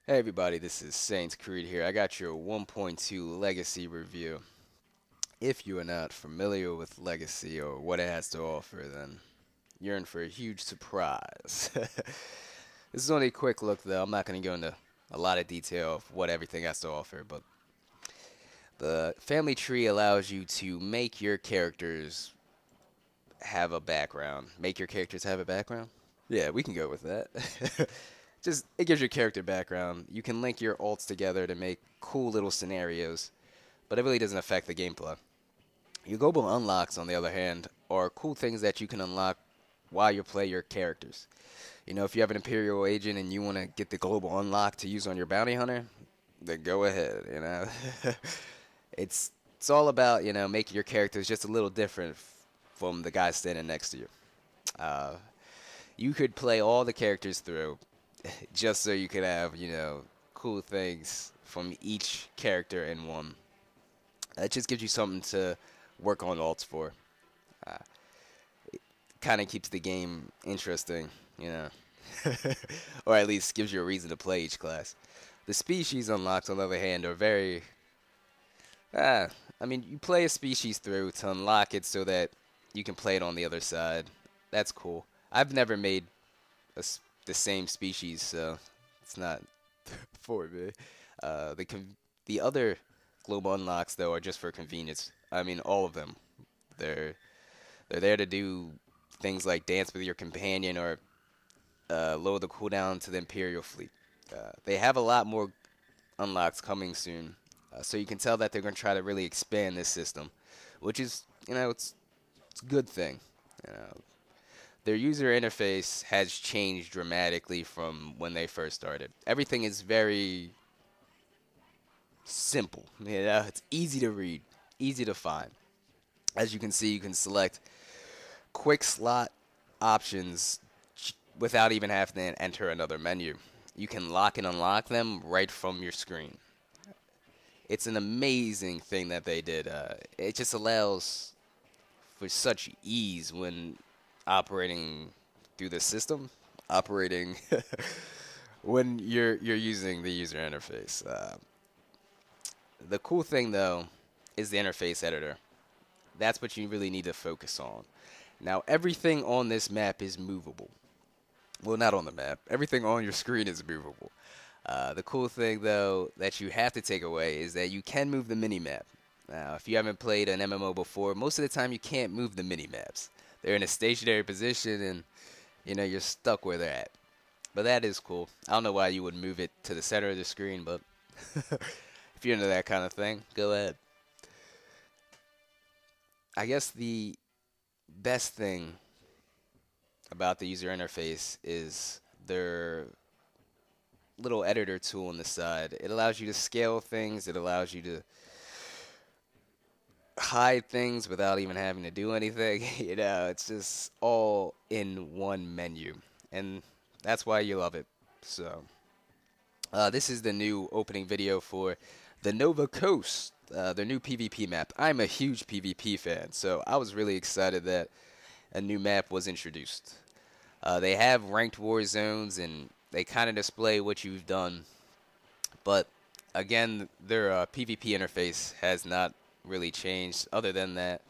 Hey everybody, this is Saints Creed here. I got your 1.2 Legacy review. If you are not familiar with Legacy or what it has to offer, then you're in for a huge surprise. This is only a quick look though. I'm not going to go into a lot of detail of what everything has to offer, but the family tree allows you to make your characters have a background. Make your characters have a background? Yeah, we can go with that. Just it gives your character background. You can link your alts together to make cool little scenarios, but it really doesn't affect the gameplay. Your global unlocks, on the other hand, are cool things that you can unlock while you play your characters. You know, if you have an Imperial agent and you want to get the global unlock to use on your bounty hunter, then go ahead. It's all about making your characters just a little different from the guy standing next to you. Uh, you could play all the characters through, just so you could have, cool things from each character in one. It just gives you something to work on alts for. Uh, kind of keeps the game interesting, you know, or at least gives you a reason to play each class. The species unlocks, on the other hand, are very. Uh, I mean, you play a species through to unlock it so that you can play it on the other side. That's cool. I've never made the same species, so it's not for me. The other global unlocks though are just for convenience. I mean, all of them. They're they're there to do things like dance with your companion or lower the cooldown to the Imperial fleet. They have a lot more unlocks coming soon, so you can tell that they're going to try to really expand this system, which is it's a good thing. You know, their user interface has changed dramatically from when they first started. Everything is very simple. It's easy to read, easy to find. As you can see, you can select quick slot options without even having to enter another menu. You can lock and unlock them right from your screen. It's an amazing thing that they did. It just allows for such ease when operating through the system, operating when you're using the user interface. The cool thing though is the interface editor. That's what you really need to focus on. Now everything on this map is movable. Well, not on the map. Everything on your screen is movable. The cool thing though that you have to take away is that you can move the mini map. Now, if you haven't played an MMO before, most of the time you can't move the mini maps. They're in a stationary position and you're stuck where they're at. But that is cool. I don't know why you would move it to the center of the screen, but if you're into that kind of thing, go ahead. I guess the best thing about the user interface is their little editor tool on the side. It allows you to scale things, it allows you to hide things without even having to do anything. It's just all in one menu. And that's why you love it. So, this is the new opening video for the Nova Coast, their new PvP map. I'm a huge PvP fan, so I was really excited that a new map was introduced. They have ranked war zones and they kind of display what you've done, but again, their PvP interface has not really changed. Other than that,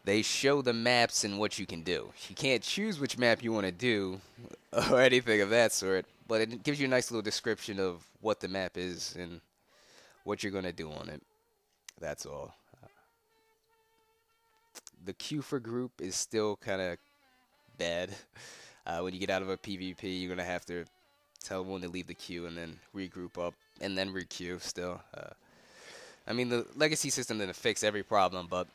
they show the maps and what you can do. You can't choose which map you want to do or anything of that sort, but it gives you a nice little description of what the map is and what you're going to do on it. That's all. The queue for group is still kind of bad. When you get out of a PvP, you're going to have to tell one to leave the queue and then regroup up and then requeue still. I mean, the legacy system didn't fix every problem, but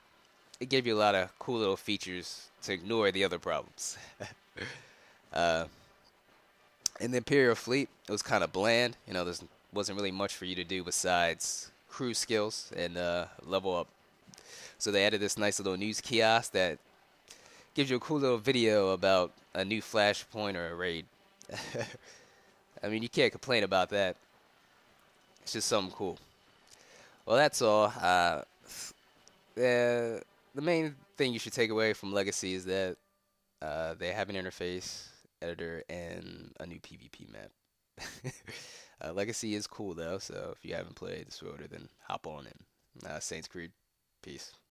it gave you a lot of cool little features to ignore the other problems. uh, in the Imperial fleet, it was kind of bland. There wasn't really much for you to do besides crew skills and level up. So they added this nice little news kiosk that gives you a cool little video about a new flashpoint or a raid. I mean, you can't complain about that. It's just something cool. Well, that's all. The main thing you should take away from Legacy is that they have an interface editor and a new PvP map. Legacy is cool though, so if you haven't played the SWOTR, then hop on in. Saints Creed, peace.